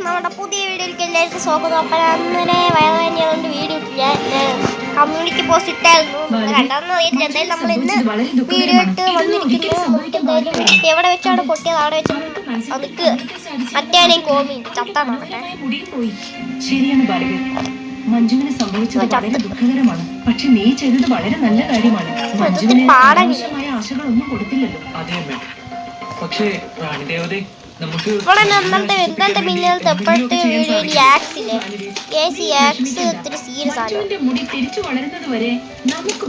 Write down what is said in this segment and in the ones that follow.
Guys, നമ്മുടെ പുതിയ വീഡിയോയിലേക്ക് എല്ലാവർക്കും സ്വാഗതം. അപ്പം അന്നേരെ വയറുവേദനയായതുകൊണ്ട് വീഡിയോ ഇട്ടില്ല. കമ്മ്യൂണിറ്റി പോസ്റ്റ് ഇട്ടായിരുന്നു, കണ്ടാന്ന് അറിയില്ല. എന്തായാലും നമ്മൾ ഇന്ന് വീഡിയോ ഇട്ട് വന്നിരിക്കുന്നു. എവിടെ വെച്ചാണ് പൊട്ടിയത് അവിടെ വെച്ച് അതൊക്കെ മറ്റേനെയും കോമി ചത്താ നോക്കട്ടെ. മഞ്ജുവിന് സംഭവിച്ചത് വളരെ ദുഃഖകരമാണ്. പക്ഷെ നീ ചെയ്തത് വളരെ നല്ല കാര്യമാണ്. മഞ്ജുവിന് ആവശ്യമായ ആശകളൊന്നും കൊടുത്തില്ലല്ലോ. പക്ഷേ റാണിദേവതേ, നമുക്ക് മുടി തിരിച്ചു വളരുന്നത് വരെ നമുക്ക്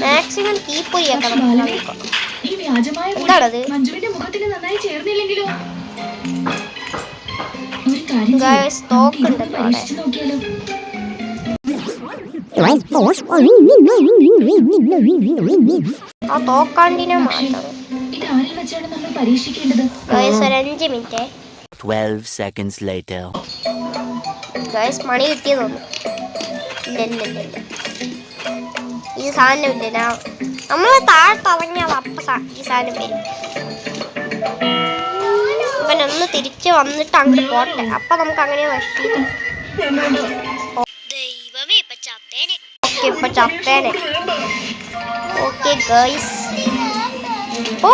മാക്സിമം തീപ്പൊരിയാക്കണം. ഈ വ്യാജമായ മഞ്ജുവിന്റെ മുഖത്തിന് നന്നായി ചേർന്നില്ലെങ്കിലോ? ഒരു കാര്യം പരീക്ഷിച്ചു നോക്കിയാലോ? ആ തോക്കാണ്ടിനെ മാറ്റണം. ഇത് ആരിൽ വെച്ചാണ് നമ്മൾ പരീക്ഷിക്കേണ്ടത്? 5 മിനിറ്റ്. 12 seconds later. മണി കിട്ടിയതൊന്നും ഇല്ല. ഈ സാധനം ഇല്ല. നമ്മള് താഴ്ത്തിറങ്ങിയാൽ അപ്പ ഈ സാധനം വരും. ഇവനൊന്ന് തിരിച്ച് വന്നിട്ട് അങ്ങോട്ട് പോട്ടെ. അപ്പൊ നമുക്ക് അങ്ങനെ നശിക്കും. ദൈവമേ, ഇപ്പൊ ചത്തേനെ. Okay guys. ഓ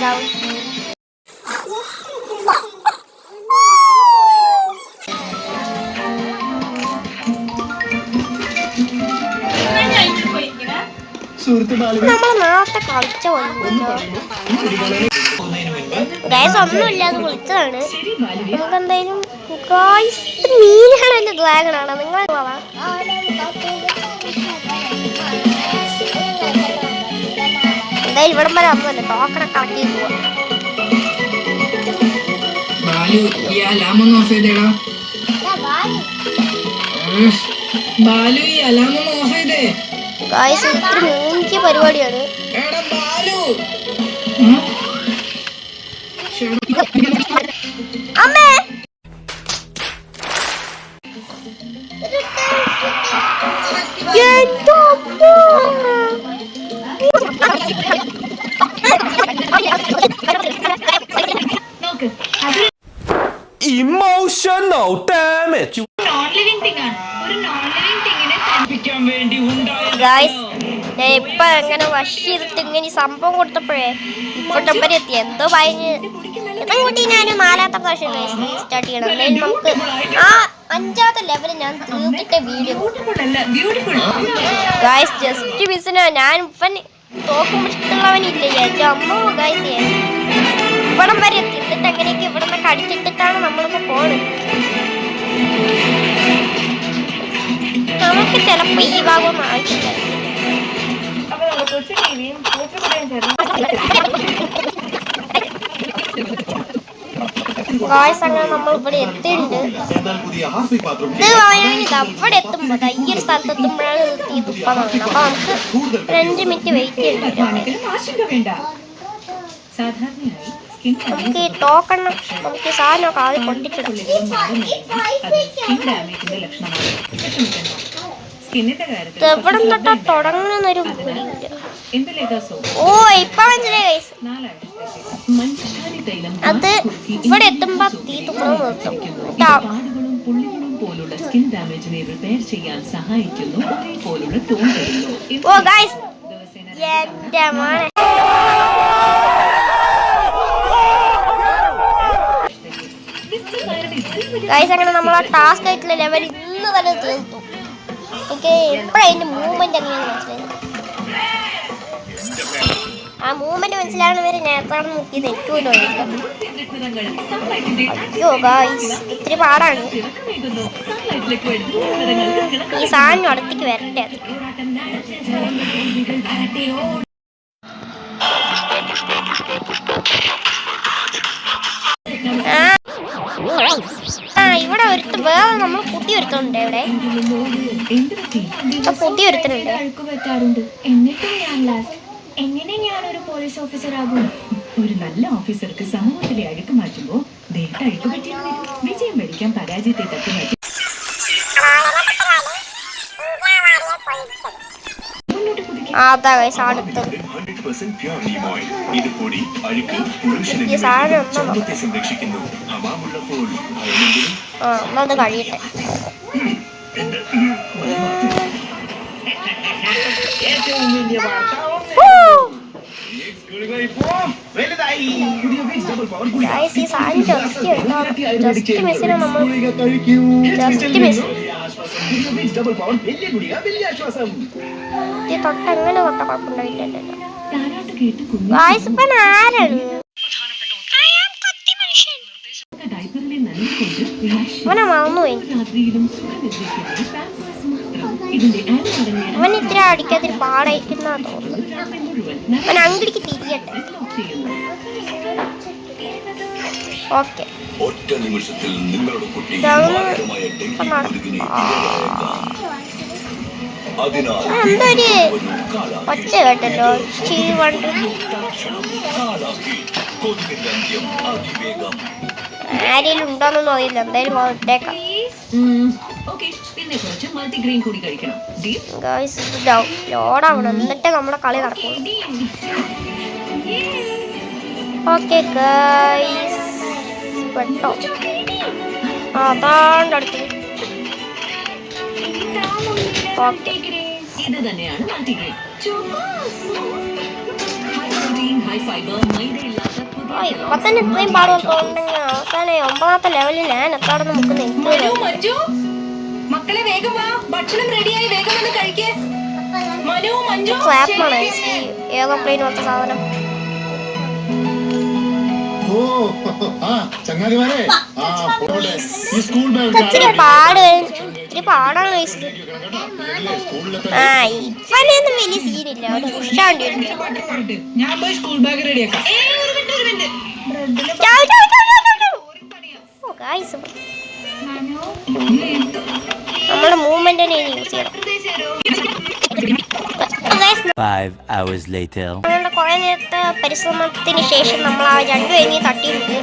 जाओ. നമ്മൾ നേരത്തെ കളിച്ച ഗൈസ് ഒന്നുമില്ല, അത് വിളിച്ചതാണ്. നമുക്ക് എന്തായാലും മീനാണല്ലോ ഡ്രാഗണാണ്. നിങ്ങൾ എന്തായാലും ഇവിടം വരെ വന്നല്ലേ ടോക്കണൊക്കെ കളക്ട് ചെയ്ത് പോവാം. ഗൈസ് ഇത്ര മൂന്നിക്ക് പരിപാടിയാണ്. അമ്മേ emotional damage. ഗൈസ്, ഞാൻ ഇപ്പൊ എങ്ങനെ വഷ് ചെയ്തിട്ട് ഇങ്ങനെ സംഭവം കൊടുത്തപ്പോഴേ ഇപ്പോഴത്തെ എത്തി. എന്തോ പറഞ്ഞ് ഇതും കൂട്ടി ഞാൻ 4ാമത്തെ പ്രാവശ്യം സ്റ്റാർട്ട് ചെയ്യണം. എന്തായാലും നമുക്ക് ആ 5ാമത്തെ ലെവൽ ഞാൻ തീർത്തിട്ട് വീഡിയോ. Guys just മിസ്സിനാ. ഞാൻ ഇവൻ തോക്കുമ്പോൾ ഇഷ്ടമുള്ളവനില്ലേ എന്റെ അമ്മ. ഗൈസ് ഇവിടം വരെ എത്തി. എന്നിട്ട് എങ്ങനെയൊക്കെ ഇവിടെ നിന്നൊക്കെ അടിച്ചിട്ടിട്ടാണ് നമ്മളിപ്പോ പോണത്. നമുക്ക് ചിലപ്പോ ഈ ഭാഗമൊന്നും ആവശ്യമില്ല. അങ്ങനെ നമ്മൾ ഇവിടെ എത്തിയിട്ടുണ്ട്. ഇത് അവിടെ എത്തുമ്പോ ഈ ഒരു സ്ഥലത്ത് എത്തുമ്പോഴാണ് തീ തുപ്പാൻ തുടങ്ങുന്നത്. അപ്പൊ നമുക്ക് 5 മിനിറ്റ് വെയിറ്റ് ചെയ്യേണ്ടി. നമുക്ക് ഈ ടോക്കൺ നമുക്ക് സാധനമൊക്കെ ആദ്യം പൊട്ടിച്ചിടാം. എവിടെ തൊട്ടാ തുടങ്ങുന്നൊരു ഓ ഇപ്പൊ മനസ്സിലായി. അത് ഇവിടെ എത്തുമ്പോ തീ തുപ്പണം നിർത്തും. ഓ ഗൈസ് എന്റെ മോനെ. ഗൈസ് അങ്ങനെ നമ്മൾ ആ ടാസ്ക് ആയിട്ടുള്ള ലെവൽ ഇന്ന് തന്നെ തീർത്തു. എനിക്ക് എപ്പോഴും അതിന്റെ മൂവ്മെന്റ് എങ്ങനെയാണെന്ന് മനസ്സിലായത്. ആ മൂവ്മെന്റ് മനസ്സിലാവുന്ന വരെ ഞാൻ എത്ര നോക്കിയത് എനിക്ക് പോലും അയ്യോ ഗൈസ് ഇത്തിരി പാടാണ്. ഈ സാധനം അടുത്തേക്ക് വരട്ടെ. ഇവിടെ ഒരുത്ത വേറെ നമ്മൾ പുതിയ ഒരുത്തുണ്ട്. ഇവിടെ പുതിയ ഒരുത്തനുണ്ട്. എങ്ങനെ ഞാനൊരു പോലീസ് ഓഫീസർ ആകും? ഒരു നല്ല ഓഫീസർക്ക് സമൂഹത്തിലെ അഴുക്ക് മാറ്റുമ്പോ അഴുക്ക് പറ്റിയെന്ന് വരും. വിജയം വരിക്കാൻ പരാജയത്തെ തട്ടുമാറ്റി മുന്നോട്ട് കുതിക്കുക. അതാ ഗൈസ് അടുത്തത്. 100% pure neem oil. ഇത് പൊടി, അഴുക്ക്, ഈ സാധനം ഒന്നും ചർമ്മത്തെ സംരക്ഷിക്കുന്നു. ഹമാമുള്ളപ്പോൾ ഭയമെങ്കിലും നമ്മളത് കഴിയട്ടെ. ഗൈസ് ഈ സാധനം ജസ്റ്റ് മിസ്സിന് നമ്മൾ ജസ്റ്റ് മിസ് ഈ തൊട്ടെങ്ങനെ തൊട്ട കുഴപ്പമുണ്ടായില്ലല്ലോ. താരാട്ട് കേട്ട് കുഞ്ഞു ഗൈസ് ഇപ്പൊ ആരാണ് ഡയപ്പറിനെ നനഞ്ഞുകൊണ്ട് രാശി അവനെ മറന്നുപോയി. രാത്രിയിലും സുഖനിദ്രയ്ക്കായി പാമ്പേഴ്സ് മാത്രം. ഇതിന്റെ ആഡ് അടങ്ങിയ അവൻ ഇത്ര അടിക്കാതിരി പാടയിക്കുന്ന തോന്നുന്നു. രാത്രി മുഴുവൻ അവൻ അങ്കിടിക്ക് തിരിയട്ടെ. ലോക്ക് ചെയ്യുന്നു. ഓക്കെ ഒറ്റ നിമിഷത്തിൽ നിങ്ങളുടെ കുട്ടി ഇതാണ് മാരകമായ ഡെങ്കി കൊതുകിനെ ഇരയായേക്കാം. അതിനാൽ എന്തൊരു ഒരു കാലാക്കി ഒച്ച കേട്ടല്ലോ. ചീവണ്ട് കാലാക്കി കൊതുകിന്റെ അന്ത്യം അതിവേഗം. ആരെങ്കിലും ഉണ്ടോന്നൊന്നും അറിയില്ല. എന്തായാലും ഇട്ടേക്കാം. ഓക്കെ, പിന്നെ കുറച്ച് മൾട്ടിഗ്രെയിൻ കൂടി കഴിക്കണം. ഡീൽ ഗൈസ് ഇത് ലോഡാവണം എന്നിട്ട് നമ്മുടെ കളി നടക്കുള്ളൂ. ഓക്കെ ഗൈസ് പെട്ടോ അതാണ്ട് അടുത്ത്. ഓക്കെ ഇത് തന്നെയാണ് multigrain. High protein, high fibre, മൈദയില്ലാത്ത പുതിയ ഇപ്പൊ തന്നെ ഇത്രയും പാടുകൾ തോന്നുന്നെങ്കിൽ അവസാനം 9ാമത്തെ ലെവലിൽ ഞാൻ എത്താടെന്ന് മുക്കുന്ന എനിക്ക് മഞ്ജു, മക്കളെ വേഗം വാ, ഭക്ഷണം റെഡിയായി, വേഗം വന്ന് കഴിക്കേ. മനു, മഞ്ജു, ക്ലാപ്പാണ് ഈ എയർപ്ലെയിൻ പോലത്തെ സാധനം. ഓ ആ ചങ്ങാതിമാരെ ആ പോട്ടെ ഈ സ്കൂൾ ഇച്ചിരി പാടാണ് കഴിച്ചത്. ആ ഇപ്പനെയൊന്നും വലിയ സീനില്ല. ഒരു ഉഷാണ്ടി ഞാൻ പോയി സ്കൂൾ ബാഗ് റെഡിയാക്കാം. നമ്മുടെ മൂവ്മെന്റ് തന്നെ യൂസ് ചെയ്യണം. 5 hours later. നമ്മളുടെ കുറെ നേരത്തെ പരിശ്രമത്തിന് ശേഷം നമ്മൾ ആ രണ്ടുപേരെയും തട്ടിയിട്ടുണ്ട്.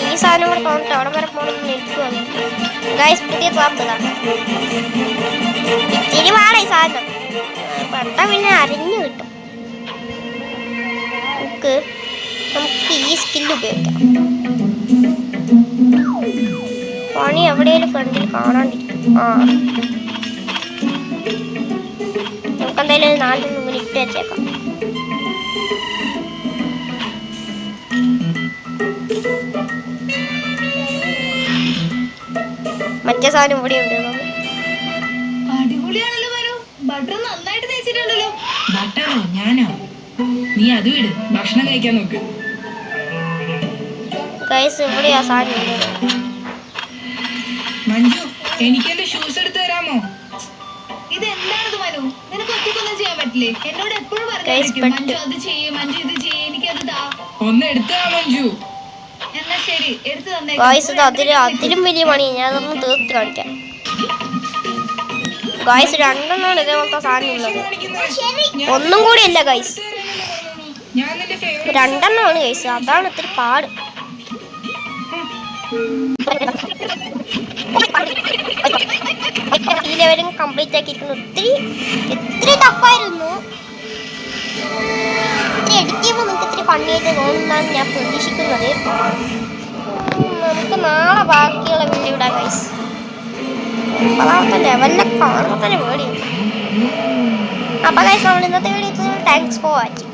ഈ സാധനം കൂടെ തോന്നിട്ട് അവിടെ വരെ പോകണമെന്ന് എനിക്ക് തോന്നി. ഗൈസ് പുതിയ ക്ലാപ്പതാണ്. ഇച്ചിരി പാടാ ഈ സാധനം. പണ്ടാ പിന്നെ അറിഞ്ഞു കിട്ടും. നമുക്ക് ഈ സ്കില്ല് ഉപയോഗിക്കാം. പണി എവിടെയെങ്കിലും ഫ്രണ്ടിൽ കാണാണ്ടിരിക്കും. ആ നമുക്ക് എന്തായാലും 4 മിനിറ്റ് വെച്ചേക്കാം. മറ്റേ സാധനം ഇവിടെ ഉണ്ട്. അടിപൊളിയാണല്ലോ മനു, ബട്ടർ നന്നായിട്ട് തേച്ചിട്ടുണ്ടല്ലോ. ബട്ടറോ? ഞാനോ? നീ അത് വിട്, ഭക്ഷണം കഴിക്കാൻ നോക്ക്. ഗൈസ് ഇവിടെ ആ സാധനം ഉണ്ട്. മഞ്ജു, എനിക്ക് എന്റെ ഷൂസ് എടുത്ത് തരാമോ? ഇത് എന്താണത് മനു, നിനക്ക് ഒറ്റയ്ക്കൊന്നും ചെയ്യാൻ പറ്റില്ലേ? എന്നോട് എപ്പോഴും Guys, പറഞ്ഞു മഞ്ജു അത് ചെയ്യേ, മഞ്ജു ഇത് ചെയ്യേ, എനിക്കത് താ. ഒന്ന് എടുത്താ മഞ്ജു. എന്നാ ശരി, എടുത്തു തന്നെ. ഗൈസ് ഇത് അതിലും വലിയ പണി. ഞാൻ അതൊന്ന് തീർത്ത് കാണിക്കാം. ഗൈസ് 2 ഇതേപോലത്തെ സാധനം ഉള്ളത്. ഒന്നും കൂടി അല്ല ഗൈസ്, ഞാൻ നിന്റെ ഫേവറേറ്റ് 2 ഗൈസ്. അതാണ് ഇത്തിരി പാട്. ഈ ലെവലും കംപ്ലീറ്റ് ആക്കിയിരിക്കുന്നു. ഇത്തിരി ടഫായിരുന്നു. ഇത്തിരി എഡിറ്റ് ചെയ്യുമ്പോൾ നിങ്ങൾക്ക് ഇത്തിരി പണിയായിട്ട് തോന്നുന്നതാണ് ഞാൻ പ്രതീക്ഷിക്കുന്നത്. നമുക്ക് നാളെ ബാക്കിയുള്ള വീഡിയോ ഇടാം ഗൈസ്. 10ാമത്തെ ലെവലിലൊക്കെ കാണുമ്പോൾ തന്നെ പേടിയുണ്ട്. അപ്പോൾ ഗൈസ് നമ്മൾ ഇന്നത്തെ വീഡിയോ താങ്ക്സ് ഫോർ വാച്ചിങ്.